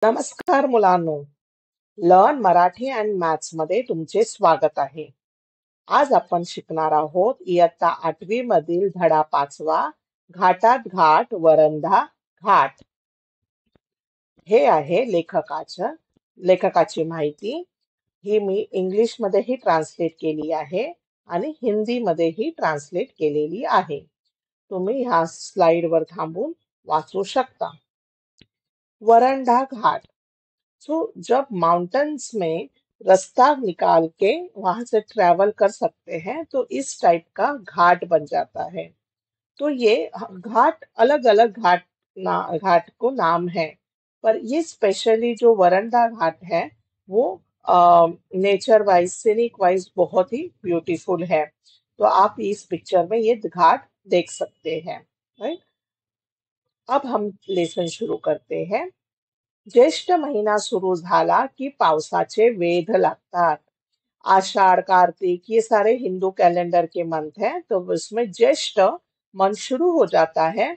नमस्कार मुलांनो, learn Marathi and maths मध्ये तुमचे स्वागत आहे. आज आपण शिकणार आहोत इयत्ता 8वी मधील धडा 5वा, घाटात घाट वरंधा घाट. हे आहे लेखकाची माहिती. ही मी इंग्लिश मध्येही ट्रान्सलेट केली आहे आणि हिंदी मध्येही ट्रान्सलेट केलेली आहे. तुम्ही ह्या स्लाइड वर थांबून वाचू शकता. वरंधा घाट. जब माउंटेन्स में रास्ता निकाल के वहां से ट्रेवल कर सकते हैं तो इस टाइप का घाट बन जाता है। तो ये घाट अलग अलग घाट को नाम है, पर ये स्पेशली जो वरंदा घाट है वो नेचर वाइज सीनिक वाइज बहुत ही ब्यूटीफुल है। तो आप इस पिक्चर में ये घाट देख सकते हैं, राइट। अब हम लेसन शुरू करते हैं। ज्येष्ठ महिना सुरू झाला की पावसाचे वेध लागतात। आषाढ़ कार्तिक ये सारे हिंदू कैलेंडर के मंथ हैं, तो उसमें ज्येष्ठ मंथ शुरू हो जाता है।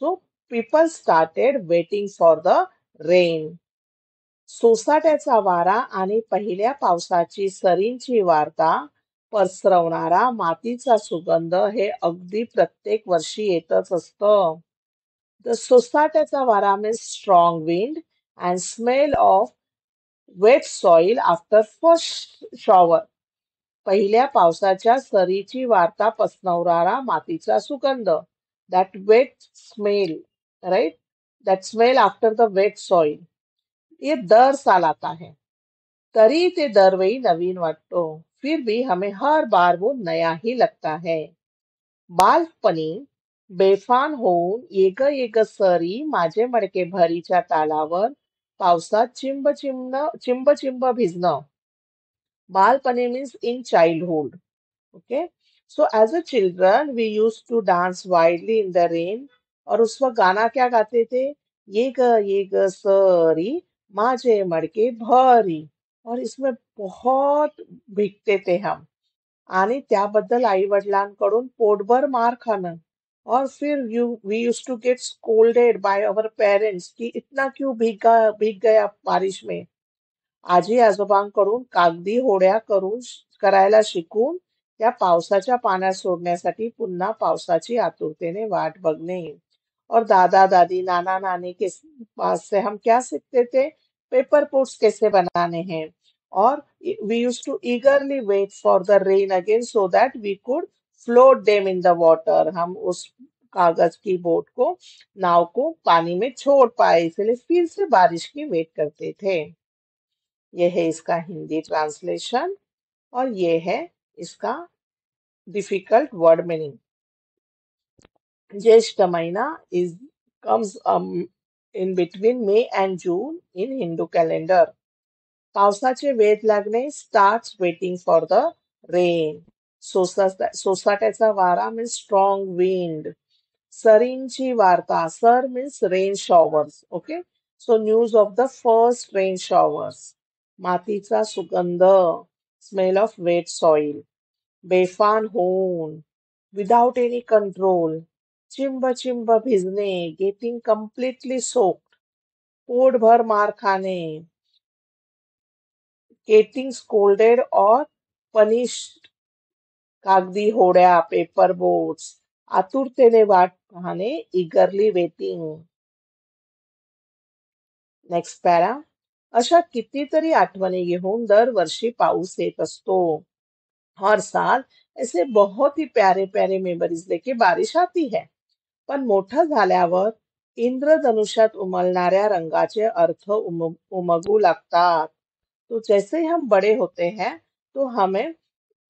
So people started waiting for the rain. सोसाट्याचा वारा आणि पहिल्या पावसाची सरींची वार्ता पसरवणारा मातीचा सुगंध हे अगदी प्रत्येक वर्षी येतच असतं. The सोसाट्याचा वारा means strong wind and smell of wet soil after first shower. पहिल्या पावसाच्या सरीची वार्ता पसरवणारा मातीचा सुगंध. That wet smell, right? That smell after the wet soil. ये दर साल आता है. तरी ते दरवेळी नवीन वाटतो. फिर भी हमें हर बार वो नया ही लगता है. बालपणी बेफान होऊन ये ग सरी माझे मडके भरीच्या तालावर पावसात चिंब चिंब भिजणं. बालपणी means in childhood. Okay. So as a children we use to dance widely in the rain. और उस वक्त गाना क्या गाते थे? ये ग सरी माझे मडके भरी. और इसमें बहुत भीगते थे हम. आणि त्याबद्दल आई वडिलांकडून पोटभर मार खाणं. और फिर we use to get scolded by our parents कि इतना क्यों भीग गया बारिश में. आजी आजोबांकडून कागदी होड्या करायला शिकून त्या पावसाच्या पाण्यात सोडण्यासाठी पुन्हा पावसाची आतुरतेने वाट बघणे. और दादा दादी नाना नानी के पास से हम क्या सीखते थे? पेपर बोट्स कैसे बनाने हैं. और we used to eagerly wait for the rain again so that we could float them in the water. हम उस कागज की बोट को, नाव को पानी में छोड़ पाए, इसलिए फिर से बारिश की वेट करते थे. ये है इसका हिंदी ट्रांसलेशन और ये है इसका डिफिकल्ट वर्ड मीनिंग. ज्येष्ठ महीना is comes in between May and June in Hindu calendar. पावसाचे वेध लागणे starts waiting for the rain. सोसाट्याचा वारा means strong wind. सरींची वार्ता, sir means rain showers. Okay. So news of the first rain showers. मातीचा सुगंध, smell of wet soil. बेफान होऊन, without any control. चिंब चिंब भिजणे, getting completely soaked. पोटभर मार खाणे, getting scolded or punished. कागदी होड्या, पेपर बोट्स. आतुरतेने वाट पाहणे, eagerly waiting. Next para. अशा कितीतरी आठवणी घेऊन दरवर्षी पाऊस येत असतो. हर साल ऐसे बहुत ही प्यारे प्यारे मेमोरीज लेके बारिश आती है. पण मोठं झाल्यावर इंद्रधनुष्यात उमलणाऱ्या रंगाचे अर्थ उमगू लागतात. तो जैसे ही हम बड़े होते हैं तो हमें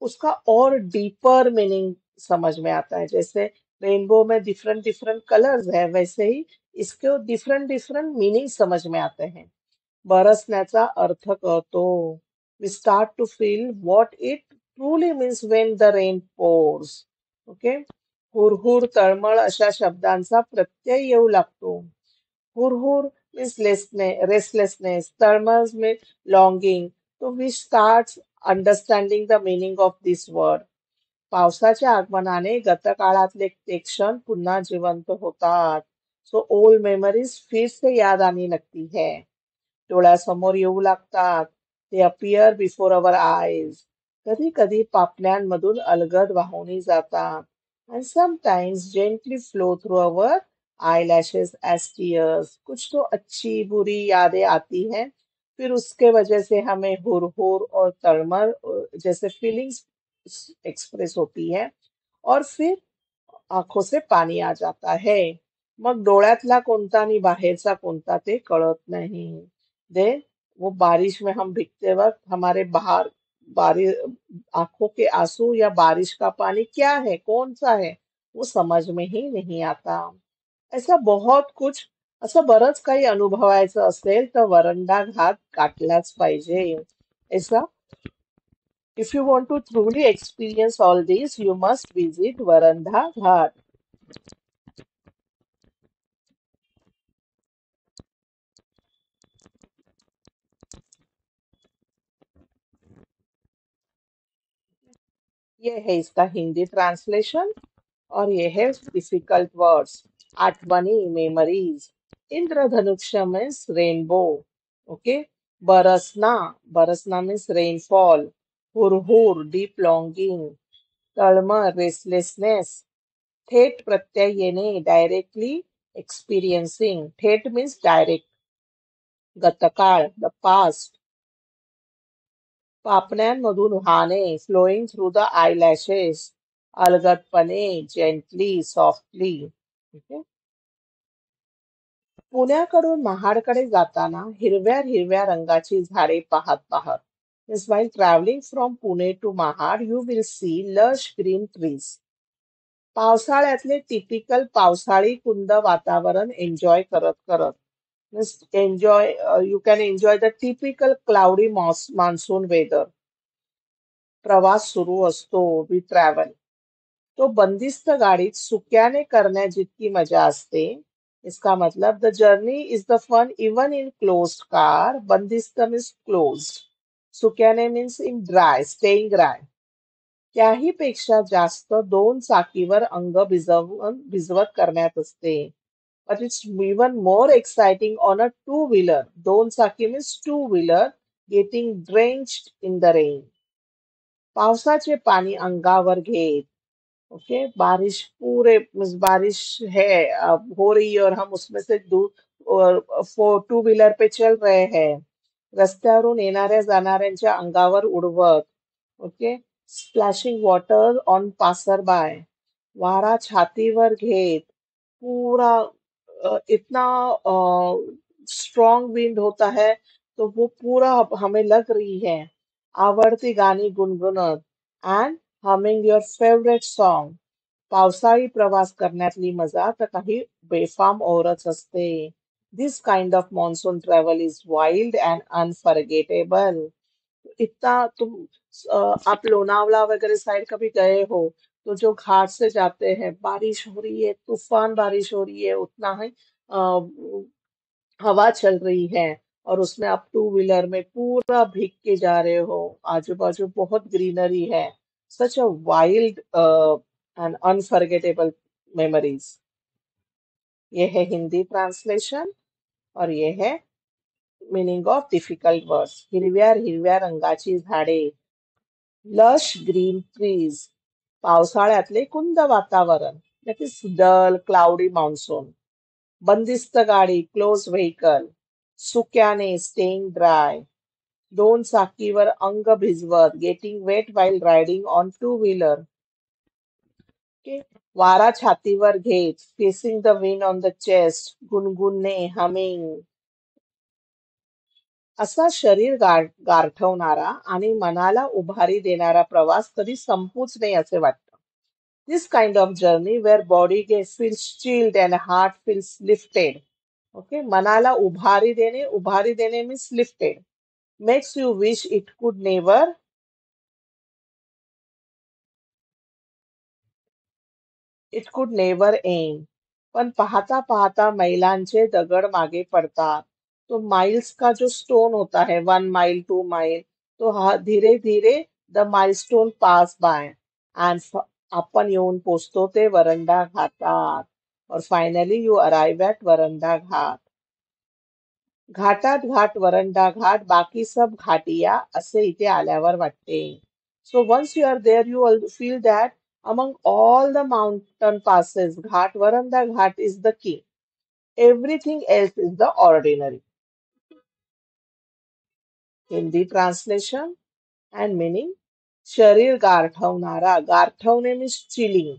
उसका और डीपर मीनिंग समझ में आता है. जैसे रेनबो में डिफरेंट डिफरेंट कलर्स है, वैसे ही इसके डिफरेंट डिफरेंट मीनिंग समझ में आते हैं. बरसण्याचा अर्थ कळतो. We start to feel what it truly means when the rain pours. Okay. हुरहुर, तळमळ अशा शब्दांचा प्रत्यय येऊ लागतो. हुरहुर मीन्स रेस्टलेसनेस, तळमळ मीन्स लॉंगिंग. तो we start understanding the meaning of this word. पावसाच्या आगमनाने गतकाळातले ते क्षण पुन्हा जिवंत होतात. सो ओल्ड मेमोरीज फिर से याद आने लगती है. डोळ्यासमोर येऊ लागतात. ते अपियर बिफोर अवर आयज. कधी कधी पापण्यांमधून अलगद वाहून जातात. And sometimes gently flow through our eyelashes as tears. कुछ तो अच्छी बुरी यादें आती हैं, फिर उसके वजह से हमें हुरहुर और तड़मर जैसे फीलिंग्स एक्सप्रेस होती है, और फिर आंखों से पाणी आ जाता है. मग डोळ्यातला कोणता आणि बाहेरचा कोणता ते कळत नाही. दे वो बारिश में हम भीगते वक्त हमारे बाहर बारी आंखों के आंसू या बारिश का पानी क्या है, कौन सा है, वो समज में ही नहीं आता. ऐसा बहुत कुछ, असं बरंच काही अनुभवायचं असेल तर वरंधा घाट गाठलाच पाहिजे. ऐसा if you want to truly experience all this, you must visit Varandha Ghat. ये है इसका हिंदी ट्रांसलेशन, और ये है डिफिकल्ट वर्ड्स. आठवणी, मेमरीज. इंद्रधनुष्य मीन्स रेनबो. ओके. बरसना, बरसना मीन्स रेनफॉल. हुरहुर, डीप लॉन्गिंग. तळमळ, रेस्टलेसनेस. थेट प्रत्यय येणे, डायरेक्टली एक्सपिरियन्सिंग. थेट मीन्स डायरेक्ट. गतकाळ, द पास्ट. पापण्यांमधून वाहणे, फ्लोईंग थ्रू द आयलॅशेस. अलगदपणे, जेंटली, सॉफ्टली. ओके. पुण्याकडून महाडकडे जाताना हिरव्या हिरव्या रंगाची झाडे पाहत पाहत. Means while traveling from Pune to Mahad, you will see lush green trees. पावसाळ्यातले टिपिकल पावसाळी कुंद वातावरण एन्जॉय करत करत. Means enjoy, you can enjoy the typical cloudy monsoon weather. प्रवास सुरू असतो, we travel. तो बंदिस्त गाडीत सुक्याने करण्या जितकी मजा असते. इसका मतलब the journey is the fun even in closed car. बंदिस्त मीन्स क्लोज्ड. सुक्याने means in dry, staying dry. त्याही पेक्षा जास्त दोन चाकीवर अंग भिजवत करण्यात असते. But it's even more exciting on a two wheeler. दोन चाकी means two wheeler getting drenched in the rain. पावसाचे पाणी अंगावर घेत. ओके. बारिश पूरे बारिश है, अब हो रही है और हम उसमें से टू व्हीलर पे चल रहे हैं. रस्त्यावरून येणाऱ्या जाणाऱ्यांच्या अंगावर उडवत. Okay. Splashing water on passer by. वारा छातीवर घेत. पूरा इतना स्ट्रॉन्ग विंड होता है, तो वो पूरा हमें लग रही है. आवडती गाणी गुणगुणत. And humming your favourite song. पावसाळी प्रवास करण्यातली मजा तर काही बेफाम औरच असते. This kind of monsoon travel is wild and unforgettable. इतना तुम आप लोनावला वगैरह साइड कभी गए हो, तो जो घाट से जाते हैं, बारिश हो रही है, तूफान बारिश हो रही है, उतना ही हवा चल रही है, और उसमें आप टू व्हीलर में पूरा भीग के जा रहे हो. आजू बाजू बहुत ग्रीनरी है. सच अ वाइल्ड एंड अनफॉरगेटेबल मेमोरीज. ये है हिंदी ट्रांसलेशन, और ये है मीनिंग ऑफ डिफिकल्ट वर्ड्स. हिरव्या हिरव्या रंगाची झाडे, लश ग्रीन ट्रीज. पावसाळ्यातले कुंद वातावरण, that is dull cloudy monsoon. बंदिस्त गाडी, क्लोज व्हेकल. सुक्याने, स्टेइंग ड्राय. दोन चाकीवर अंग भिजवत, getting wet while riding on two wheeler. वारा छातीवर घेत, facing the wind on the chest, गुणगुणणे, हमिंग. असा शरीर गारठवणारा आणि मनाला उभारी देणारा प्रवास कधी संपूच नये असे वाटतं. This kind of journey where body feels chilled and heart feels lifted. Okay. मनाला उभारी देणे means lifted. Makes you wish it could never end. पण पाहता पाहता मैलांचे दगड मागे पडतात. तो माइल्स का जो स्टोन होता है, 1 माइल 2 माइल, तो हा धीरे धीरे the milestone pass by. And आपण येऊन पोचतो ते वरंधा घाटात. और finally you arrive at Varandha Ghat. घाटात घाट वरंडा घाट बाकी सब घाटिया असे इथे आल्यावर वाटते. So once you are there, you will feel that among all the mountain passes, Ghat Varanda Ghat is the king. Everything else is the ordinary. Hindi translation and meaning. शरीर गारठवणारा, गारठवणे means chilling,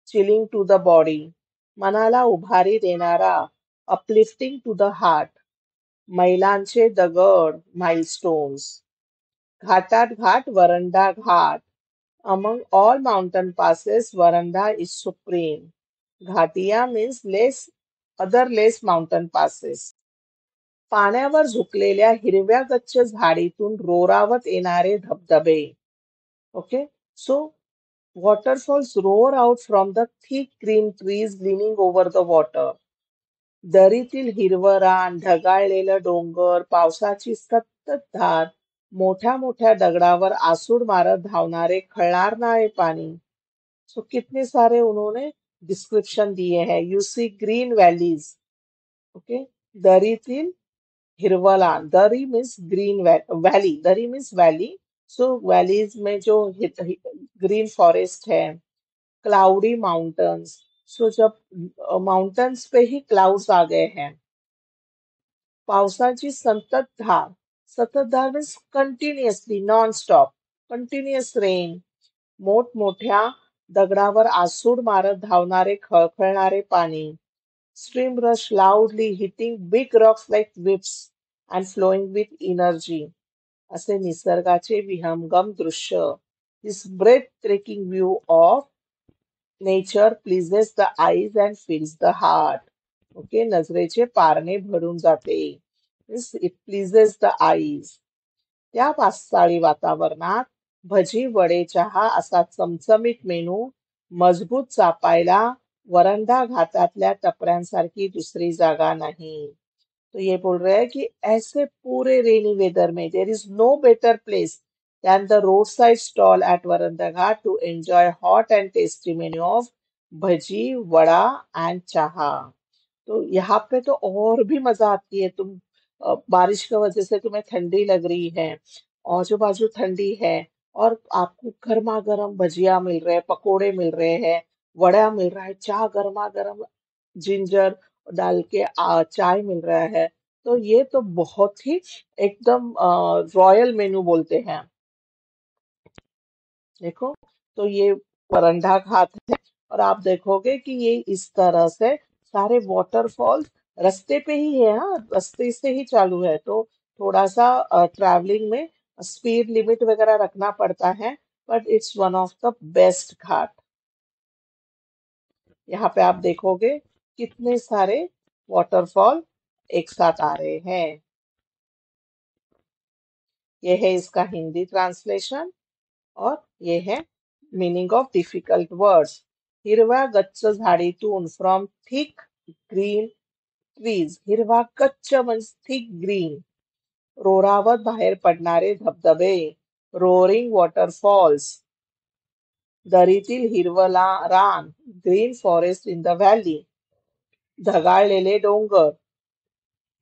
chilling to the body. मनाला उभारी देणारा, uplifting to the heart. मैलांचे दगड, milestones. घाटात Ghat veranda Ghat. Among all mountain passes, Varanda is supreme. Ghatia means less mountain passes. पाण्यावर झुकलेल्या हिरव्या गच्च झाडीतून रोरावत येणारे धबधबे. Okay, so waterfalls roar out from the thick green trees leaning over the water. दरीतील हिरवं रान, ढगाळलेलं डोंगर, पावसाची सतत धार, मोठ्या मोठ्या दगडावर आसूड मारत धावणारे खळणारे पाणी. सो कितने सारे उन्होंने डिस्क्रिप्शन दिए हैं. You see green valleys. Okay. दरीतील हिरवला. दरी मीन्स ग्रीन वैली. दरी मीन्स वैली. सो वैलीज में जो ग्रीन फॉरेस्ट है. Cloudy mountains. सो जब माउंटेन्स पे ही क्लाउड्स आ गए हैं. पावसाची सतत धार means continuously non stop continuous rain. मोठमोठ्या दगडावर आसूड मारत धावणारे खळखळणारे पाणी. Stream rush loudly hitting big rocks like whips and flowing with energy. असे निसर्गाचे विहंगम दृश्य. This breath breaking view of nature pleases the eyes and fills the heart. Okay. नजरेचे पारणे भरून जाते. It pleases the eyes. त्या पावसाळी वातावरणात भजी, वडे, चहा असा चमचमीत मेनू मजबूत चापायला वरंधा घाटातल्या टपऱ्यांसारखी दुसरी जागा नाही. तो ये बोल रहे हैं कि ऐसे पूरे रेनी वेदर में there is no better place than the roadside stall at Varanda Ghat to enjoy hot and tasty menu of bhaji, vada and chaha. तो यहाँ पे तो और भी मजा आती है. बारिश की वजह से तुम्हें ठंडी लग रही है, आजू बाजू ठंडी है, और आपको गर्मा गर्म भजिया मिल रहे हैं, पकोड़े मिल रहे हैं, वड़ा मिल रहा है, चाय गर्मा गर्म जिंजर डाल के चाय मिल रहा है. तो ये तो बहुत ही एकदम रॉयल मेनू बोलते हैं. देखो, तो ये वरंडा घाट है. और आप देखोगे कि ये इस तरह से सारे वाटरफॉल्स रास्ते पे ही है. हाँ, रास्ते से ही चालू है. तो थोड़ा सा ट्रैवलिंग में स्पीड लिमिट वगैरह रखना पड़ता है, but it's one of the best ghat. यहाँ पे आप देखोगे कितने सारे वाटरफॉल एक साथ आ रहे हैं. ये है इसका हिंदी ट्रांसलेशन. और ये है मीनिंग ऑफ डिफिकल्ट वर्ड्स. हिरवा गच्च झाडीतून फ्रॉम थिक ग्रीन ट्रीज. हिरवा गच्च म्हणजे थिक ग्रीन. रोरावत बाहेर पडणारे धबधबे. Roaring waterfalls. दरीतील हिरवला रान. Green forest in the valley. ढगाळलेले डोंगर.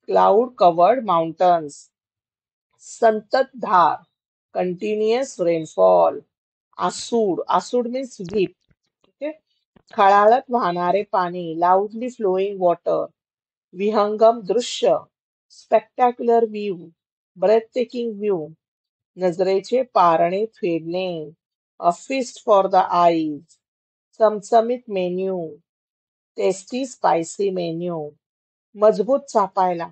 Cloud covered mountains. संततधार. Continuous rainfall. आसूड मीन्स व्हीप. ओके. खळाळत वाहणारे पाणी. Loudly flowing water. विहंगम दृश्य. Spectacular view. Breathtaking view. नजरेचे पारणे फेडणे. A feast for the eyes. चमचमीत मेन्यू. Tasty spicy menu. मजबूत चापायला.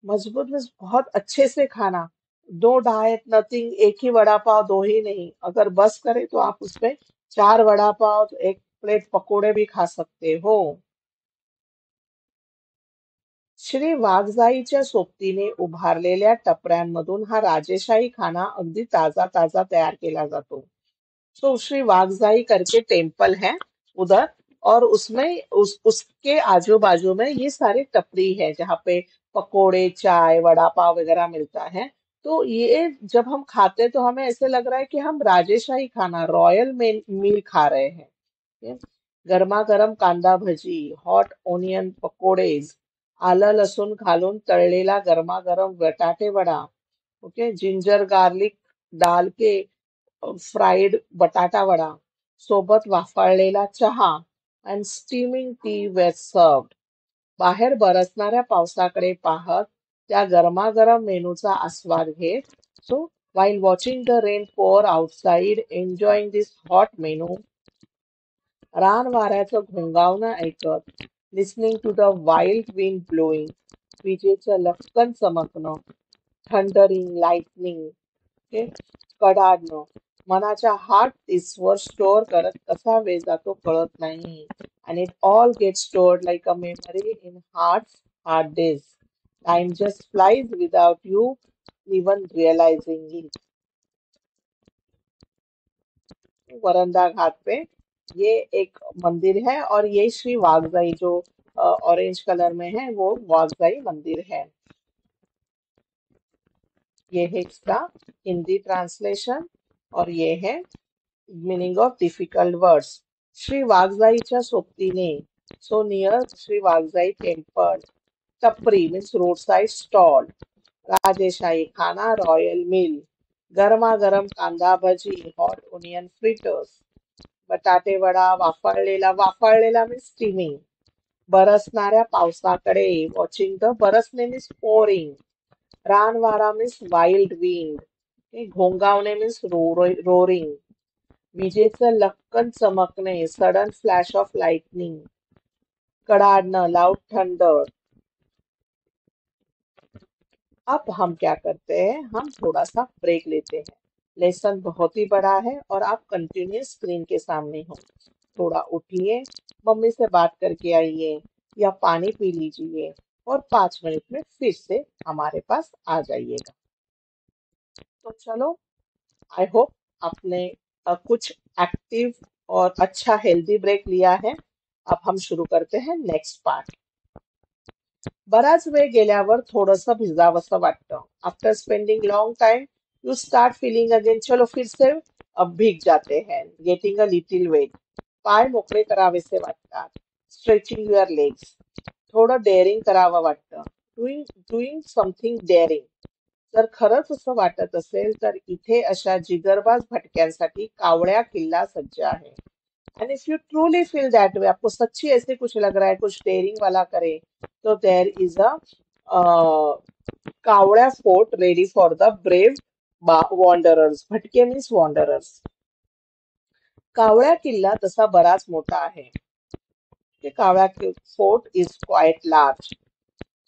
मजबूत मीन्स बहुत अच्छे से खाना. दो डाइट नथिंग. एक ही वड़ा पाव, दो ही नहीं. अगर बस करे तो आप उसमें 4 वड़ा पाव, तो 1 प्लेट पकोड़े भी खा सकते हो. श्री वाघजाईच्या सोबतीने उभारलेल्या टपऱ्यांमधून हा राजेशाही खाना अगदी ताजा ताजा तैयार केला जातो. तो श्री वाघजाई करके टेम्पल है उधर. और उसमें उसके आजू बाजू में ये सारे टपरी है जहाँ पे पकोड़े, चाय, वड़ा पाव वगैरह मिलता है. तो ये जब हम खाते हैं तो हमें ऐसे लग रहा है कि हम राजेशाही खाना, रॉयल मील खा रहे हैं. गर्मा गर्म कांदा भजी, हॉट ओनियन पकोड़े, आलं लसूण घालून तळलेला गरमागरम बटाटे वडा. ओके, जिंजर गार्लिक डाल के फ्राईड बटाटा वडा सोबत वाफाळलेला चहा and steaming tea were served. बाहेर बरसणाऱ्या पावसाकडे पाहत त्या गरमागरम मेनूचा आस्वाद घेत. So while watching the rain pour outside, enjoying this hot menu, रान वाऱ्याचं घोंगावणं ऐकत, listening to the wild wind blowing, विजेचं लक्कन चमकणं, थंडरिंग, लाइटनिंग, ओके, कडाडणं, मनाच्या हार्ट डिस्कवर स्टोअर करत कसा वेळ जातो कळत नाही. And it all gets stored like a memory in heart's hard disk. Time just flies without you even realizing it. Veranda घाट पे ये एक मंदिर है और ये श्री वागजाई जो ऑरेंज कलर में है वो वागजाई मंदिर है। ये है इसका हिंदी ट्रांसलेशन और ये है meaning of difficult words. Shri वागजाईच्या सोबतीने, so near Shri Wagjai temple, टपरी मीन्स रोड साइड स्टॉल, राजेशाही खाना रॉयल मिल, गरमागरम कांदा भजी हॉट ओनियन फ्रिटर्स, बटाटे वडा वाफाळलेला, वाफाळलेला मीन्स स्टीमिंग, बरसणाऱ्या पावसाकडे वॉचिंग द, बरसणे मीन्स पोरिंग, रानवारा मीन्स वाईल्ड विंड, घोंगावणे मीन्स रोरिंग, विजेचं लक्कन चमकणे सडन फ्लॅश ऑफ लाइटनिंग, कडाडणं लाउड थंडर। अब हम क्या करते हैं, हम थोड़ा सा ब्रेक लेते हैं। लेसन बहुत ही बड़ा है और आप कंटिन्यूस स्क्रीन के सामने हो। थोड़ा उठिए, मम्मी से बात करके आइए या पानी पी लीजिए और 5 मिनट में फिर से हमारे पास आ जाइएगा। तो चलो, आई होप आपने कुछ एक्टिव और अच्छा हेल्दी ब्रेक लिया है। अब हम शुरू करते हैं नेक्स्ट पार्ट। बराच वेळ गेल्यावर थोडंसं भिजावंसं वाटतं। After spending long time you start feeling again, चलो फिर से अब भीग जाते हैं, गेटिंग अ लिटिल वेट, पाय मोकळे करावेसे वाटतात, स्ट्रेचिंग युअर लेग्स, थोडं डेअरिंग करावं वाटतं, डुईंग डुईंग समथिंग डेअरिंग। जर खरंच असं वाटत असेल तर इथे अशा जिगरबाज भटक्यांसाठी कावळ्या किल्ला सज्ज आहे। End if you truly feel that way, आपको सच्ची ऐसे कुछ लग रहा है कुछ डेयरिंग वाला करे, तो there is a Kavada fort ready for the brave wanderers. भटके मीन्स वॉन्डरर्स। कावळा किल्ला तसा बराच मोठा आहे। ते कावळा फोर्ट इज क्वाइट लार्ज।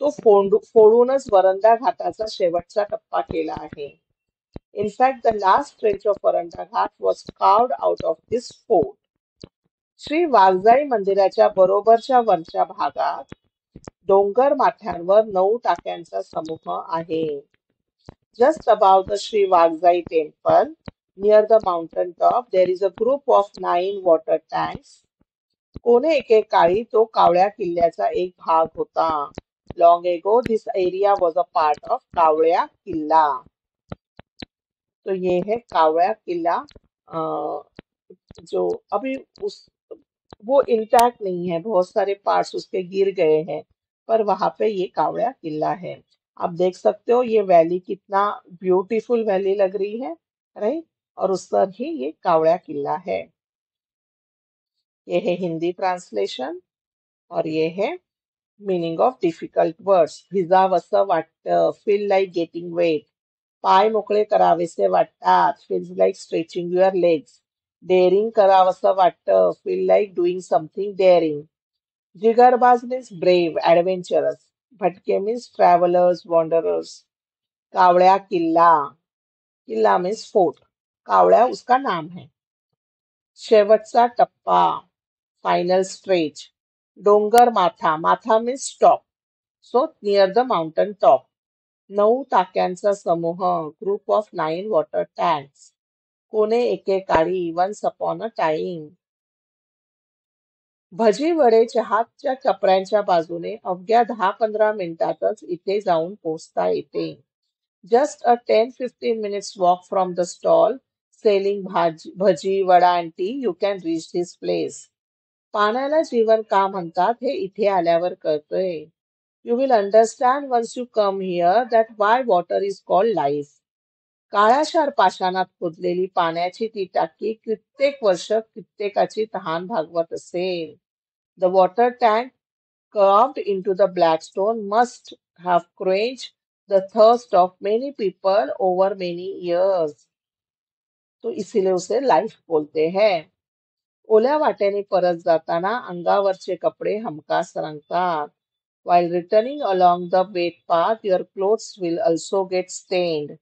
तो फोडूनच वरंदा घाटाचा शेवटचा टप्पा केला आहे। In fact, the last stretch of Varanda Ghat was carved out of this fort. Shri Waghjai मंदिराच्या बरोबरच्या वरच्या भागात डोंगर माथ्यांवर 9 टाक्यांचा समूह आहे। Just above the Sri Vagzai temple, near the mountain top, there is a group of 9 water tanks. कोणे एकेकाळी तो कावळ्या किल्ल्याचा एक भाग होता। Long ago, this area was a part of कावळ्या किल्ला। तो ये है कावड़ा किला, जो अभी उस वो इंटैक्ट नहीं है, बहुत सारे पार्ट्स उसके गिर गए हैं, पर वहां पे ये कावड़ा किला है। आप देख सकते हो ये वैली कितना ब्यूटीफुल वैली लग रही है, राइट। और उस पर ही ये कावड़ा किला है। ये है हिंदी ट्रांसलेशन और ये है मीनिंग ऑफ डिफिकल्ट वर्ड्स। भिजावसं वाटतं, फील लाईक गेटिंग वेट, पाय मोकळे करावेसे वाटतात, feels like stretching your legs. Daring करावंसं वाटतं, feel like doing something daring. जिगरबाज मीन्स ब्रेव, adventurous. भटके मीन्स travelers, wanderers. कावळ्या किल्ला, किल्ला मीन्स फोर्ट, कावळ्या उसका नाम है। शेवटचा टप्पा, फाइनल स्ट्रेच। डोंगर माथा, माथा means top, so near the mountain top. 9 टाक्यांचा समूह, ग्रुप ऑफ 9 वॉटर टँक्स, कोणे एकेकाळी, वन्स अपॉन अ टाइम। भजी वडे चहाच्या टपऱ्यांच्या बाजूने अवघ्या 10-15 मिनिटातच इथे जाऊन पोहोचता येते। Just a 10-15 minutes walk from the stall selling bhaji vada and T, you can reach this place. पाण्याला जीवन का म्हणतात हे इथे आल्यावर कळतंय। You will understand once you come here that why water is called life. काळाशार पाषाणात खोदलेली पाण्याची ती टाकी कित्येक वर्ष कित्येकाची तहान भागवत असेल. The water tank carved into the black stone must have quenched the thirst of many people over many years. तो इसीलिए उसे life बोलते हैं. ओल्या वाटेने परत जाताना अंगावरचे कपडे हमखास रंगतात. While returning along the wet path, your clothes will also get stained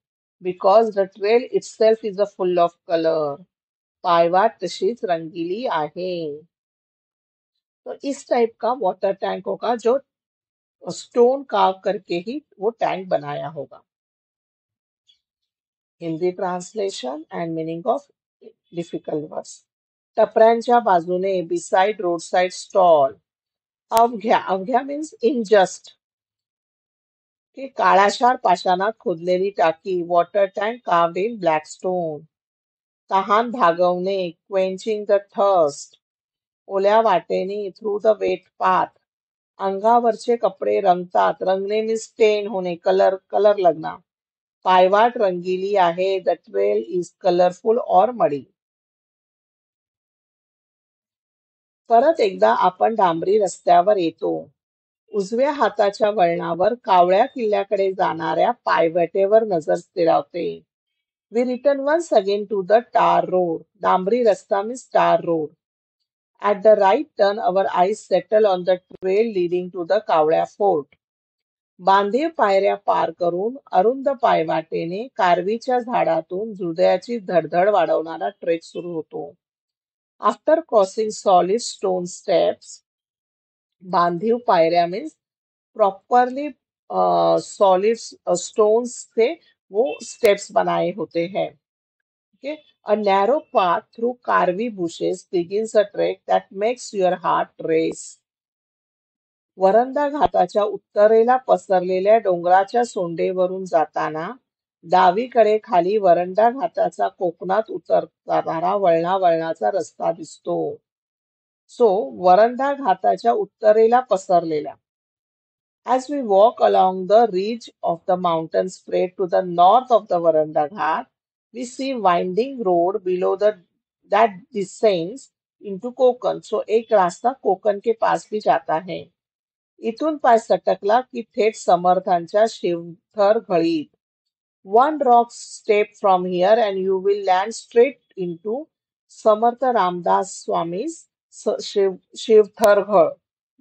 because the trail itself is a full of color. पायवाट तशीच रंगीली आहे. तो इस टाइप का वाटर टैंक होगा जो स्टोन कार्व करके ही वो टैंक बनाया होगा. Hindi translation and meaning of difficult words. टपऱ्यांच्या बाजूने बिसाइड रोड साइड स्टॉल. अवघ्या अवघ्या मीन्स इनजस्ट. की काळाशार पाषाणात खोदलेली टाकी. Water tank carved in black stone. तहान भागवणे क्वेंचिंग द थर्स्ट. ओल्या वाटेने थ्रू द वेट पाथ. अंगावरचे कपडे रंगतात. रंगणे मीन्स स्टेन होणे, कलर कलर लगना. पायवाट रंगीली आहे. द ट्रेल इज कलरफुल और मडी. परत एकदा आपण डांबरी रस्त्यावर येतो. उजव्या हाताच्या वळणावर कावळ्या किल्ल्याकडे जाणाऱ्या पायवाटेवर नजर स्थिरावते. We return once again to the tar road. डांबरी रस्ता means tar road. At the right turn our eyes settle on the trail leading to the Kavlya fort. बांधीव पायऱ्या पार करून अरुंद पायवाटेने कारवीच्या झाडातून हृदयाची धडधड वाढवणारा ट्रेक सुरू होतो. After crossing solid stone steps. बांधीव पायऱ्या मीन्स प्रॉपरली सॉलिड स्टोन्स से वो स्टेप्स बनाए होते हैं. Okay. A narrow path through karvi bushes begins a trek that makes your heart race. Varanda घाटाच्या उत्तरेला पसरलेल्या डोंगराच्या सोंडेवरून जाताना डावीकडे खाली वरंडा घाटाचा कोकणात उतरणारा वळणावळणाचा रस्ता दिसतो. सो वरंडा घाटाच्या उत्तरेला पसरलेल्या. As we walk along the ridge of the mountain spread to the north of the Varanda Ghat, we see winding road below that descends into Konkan. So एक रास्ता कोकण के पास भी जाता है. इथून पाय सटकला की थेट समर्थांच्या Shivthar घळीत. One rock step from here and you will land straight into Samarth Ramdas स्वामी's Shivthar घळ.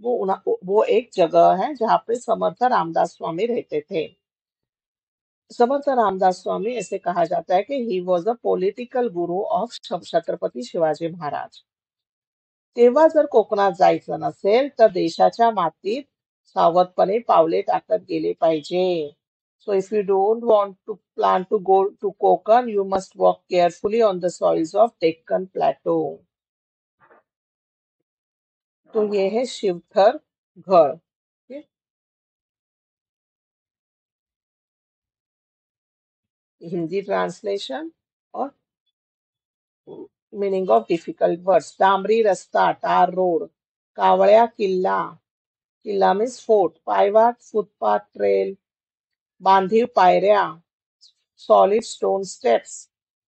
वो एक जगह है जहाँ पे समर्थ रामदास स्वामी रहते थे. समर्थ रामदास स्वामी ऐसे कहा जाता है कि he was a political Guru of Chhatrapati Shivaji Maharaj. तेव्हा जर कोकणात जायचं नसेल तर देशाच्या मातीत सावधपणे पावले टाकत गेले पाहिजे. So if you don't want to plan to go to Konkan, you must walk carefully on the soils of Deccan plateau. तो ये है शिवथर घळ. ठीक है? हिंदी ट्रांसलेशन और मीनिंग ऑफ डिफिकल्ट वर्ड्स. डांबरी रस्ता टार रोड. कावळ्या किल्ला. किल्ला मीन्स फोर्ट. पायवाट फुटपाथ ट्रेल. बांधीव पायऱ्या सॉलिड स्टोन स्टेप्स.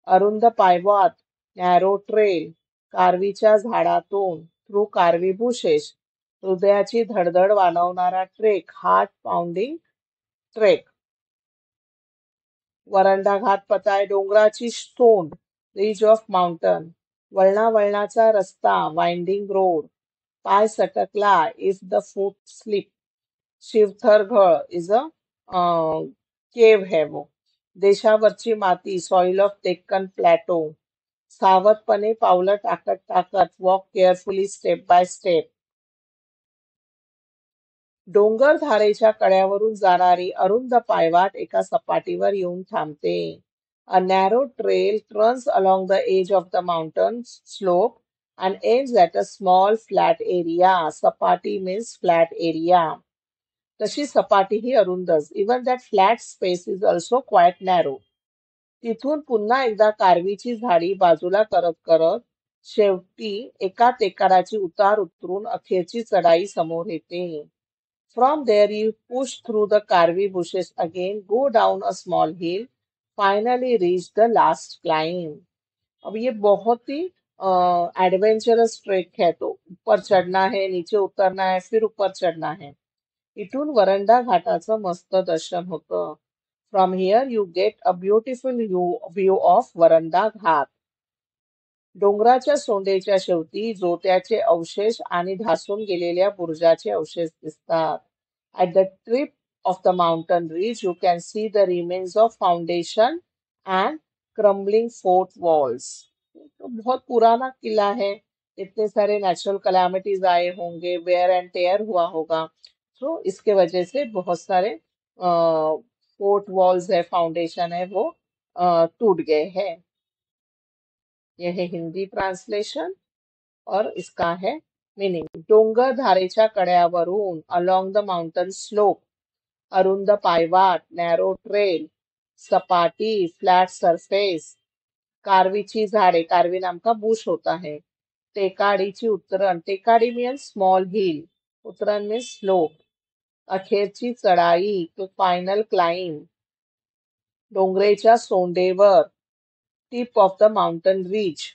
अरुंद पायवाट नॅरो ट्रेल. कारवीच्या झाडातून थ्रू कारवी बुशेस. हृदयाची धडधड वाढवणारा trek heart pounding trek. Varanda Ghat पता है. डोंगराची सोंड रिज ऑफ माउंटन. वळणावळणाचा रस्ता वाइंडिंग रोड. पाय सटकला if the foot slip. Shivthar Ghal is a cave है वो. देशावरची माती सॉइल ऑफ डेक्कन प्लॅटो. सावधपणे पावलं टाकत टाकत walk carefully step by step. डोंगर धारेच्या कड्यावरून जाणारी अरुंद पायवाट एका सपाटीवर येऊन थांबते. A narrow trail runs along the edge of the mountain slope and ends at a small flat area. सपाटी means flat area. तशी सपाटी ही अरुंदच. Even that flat space is also quite narrow. तिथून पुन्हा एकदा कारवीची झाडी बाजूला करत करत शेवटी एका टेकाडाची उतार उतरून अखेरची चढाई समोर येते. From there, you push through the karvi bushes again, go down a small hill, finally reach the last climb. अब ये बहुत ही एडवेंचरस ट्रेक है, तो ऊपर चढणं आहे, नीचे उतरणं आहे, फिर ऊपर चढणं आहे. इथून वरंडा घाटाचं मस्त दर्शन होतं. From here you get a beautiful view of Varanda Ghat. डोंगराच्या सोंडेच्या शेवटी जोत्याचे अवशेष आणि ढासून गेलेल्या बुरुजाचे अवशेष दिसतात. At the tip of the mountain ridge, you can see the remains of foundation and crumbling fort walls. तो बहुत पुराना किला है. इतने सारे नेचुरल कैलामिटीज आए होंगे, वेयर एंड टेयर हुआ होगा, तो इसके वजह से बहुत सारे फोर्ट वॉल्स है, फाउंडेशन है, वो टूट गए हैं. यह है हिंदी ट्रांसलेशन और इसका है मीनिंग. डोंगर धारेच्या कड्यावरून अलॉंग द माउंटन स्लोप, अरुंद पायवाट, नॅरो ट्रेल, सपाटी, फ्लैट सरफेस, कारवीची झाडे, कारवी नाम का बुश होता है, टेकाडीची उतरण, टेकाडी मीन्स स्मॉल हिल, उतरण मीन्स स्लोप, अखेरची चढाई, फायनल क्लाइंब, डोंगरेच्या सोंडेवर, tip of the mountain ridge,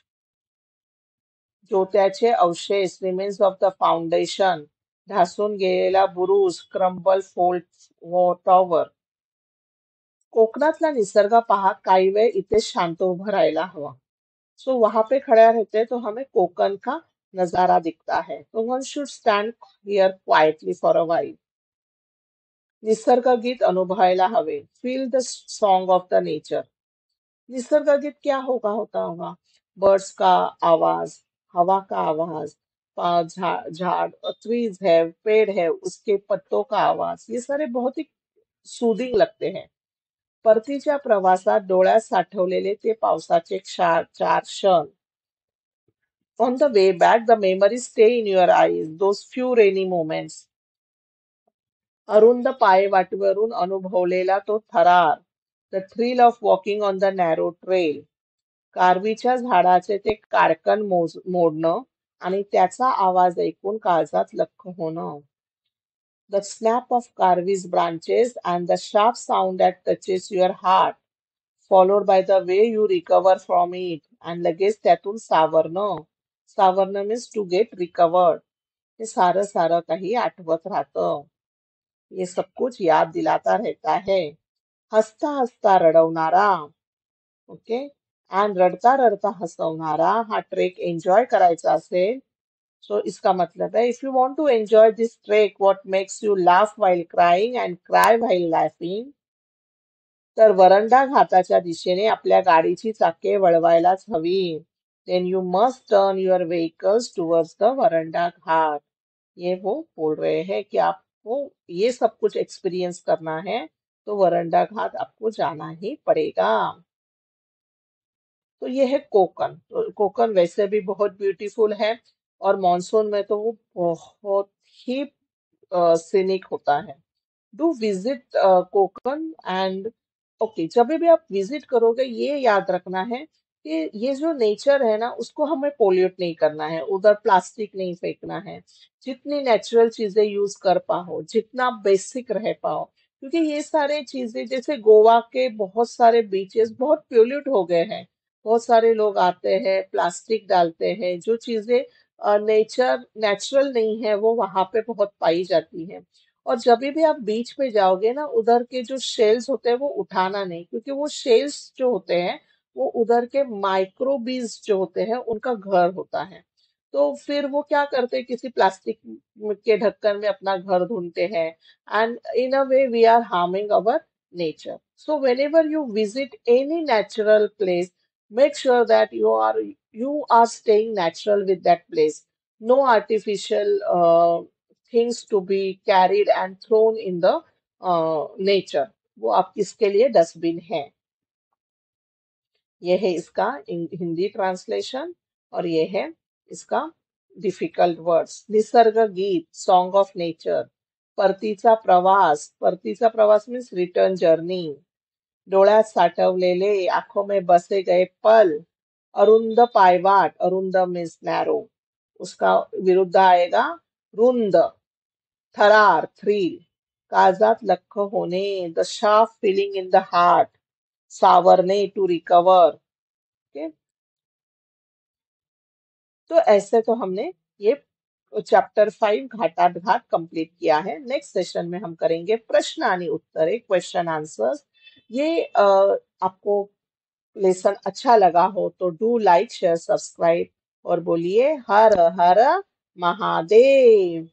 जोत्याचे अवशेष, रिमेन्स ऑफ द फाउंडेशन, ढासून गेलेला बुरुज, क्रम्बल फोल्ट टॉवर. कोकणातला निसर्ग पहा, काही वेळ इथे शांत उभं राहायला हवा. सो वहां पे खड़ा रहते हैं तो हमें कोकण का नजारा दिखता है, तो one should stand here quietly for a while. निसर्ग गीत अनुभवायला हवे, feel the song of the nature. निसर्ग गीत क्या होता होगा? बर्ड्स का आवाज, हवा का आवाज, झाड़ ट्रीज है, पेड़ है, उसके पत्तों का आवाज, ये सारे बहुत ही सूदिंग लगते हैं. परतीच्या प्रवासात डोळ्यात साठवलेले ते पावसाचे चार क्षण. On the way back, the memories stay in your eyes, those few rainy moments. अरुंद पायवाटेवरून अनुभवलेला तो थरार, the thrill of walking on the narrow trail. कारवीच्या झाडाचे ते कारकन मोडणं आणि त्याचा आवाज ऐकून काळजात लख्ख होणं. The snap of Karvi's branches and the sharp sound that touches your heart, followed by the way you recover from it, and लगेच त्यातून सावरणं. सावरणं means to get recovered. हे सारं सारं काही आठवत राहतं. ये सब कुछ याद दिलाता रहता है. हसता हसता रडवणारा, ओके, and रडता रडता हसवणारा हा ट्रेक एन्जॉय करायचा असेल, सो इसका मतलब है, if you want to enjoy this trek, what makes you laugh while crying and cry while laughing, तर वरंडा घाटाच्या दिशेने आपल्या गाडीची चाके वळवायलाच हवी. Then you must turn your vehicles towards the Varanda Ghat. ये वो बोल रहे हैं कि आपको ये सब कुछ एक्सपीरियंस करना है, तो वरंडा घाट आपको जाना ही पड़ेगा. तो ये है कोकण. तो कोकण वैसे भी बहुत ब्यूटीफुल है, और मॉनसून में तो वो बहुत ही सीनिक होता है. Do visit Konkan end, okay, जब भी आप विजिट करोगे ये याद रखना है कि ये जो नेचर है ना, उसको हमें पोल्यूट नहीं करना है, उधर प्लास्टिक नहीं फेंकना है. जितनी नेचुरल चीजें यूज कर पाओ, जितना बेसिक रह पाओ, क्योंकि ये सारे चीजें, जैसे गोवा के बहुत सारे बीचेस बहुत पोल्यूट हो गए हैं. बहुत सारे लोग आते हैं, प्लास्टिक डालते हैं, जो चीजें नेचुरल नहीं है, वो वहां पे बहुत पाई जाती है. और जब भी आप बीच पे जाओगे ना, उधर के जो शेल्स होते हैं वो उठाना नहीं, क्योंकि वो शेल्स जो होते हैं वो उधर के माइक्रोबीज जो होते हैं उनका घर होता है. तो फिर वो क्या करते हैं, किसी प्लास्टिक के ढक्कन में अपना घर ढूंढते हैं, and in a way we are harming our nature. So whenever you visit any natural place, make sure that you are staying natural with that place. No artificial things to be carried and thrown in the nature. वो आप किसके लिए dustbin है. ये है इसका Hindi translation, और ये है इसका डिफिकल्ट वर्ड्स. निसर्ग गीत, सॉन्ग ऑफ नेचर. परतीचा प्रवास मीन्स रिटर्न जर्नी. डोळ्यात साठवलेले, आंखों में बसे गए पल. अरुंद पायवाट, अरुंद मीन्स नैरो, उसका विरुद्ध आएगा रुंद. थरार, थ्रिल, काळजात लख्ख होणे, the sharp feeling in the heart, सावरणे, टू रिकवर। ओके, तो ऐसे तो हमने ये चैप्टर 5 घाटात घाट कंप्लीट किया है। नेक्स्ट सेशन में हम करेंगे प्रश्न आणि उत्तरे, क्वेश्चन आंसर्स। ये आपको लेसन अच्छा लगा हो तो डू लाइक शेयर सब्सक्राइब और बोलिए हर हर महादेव।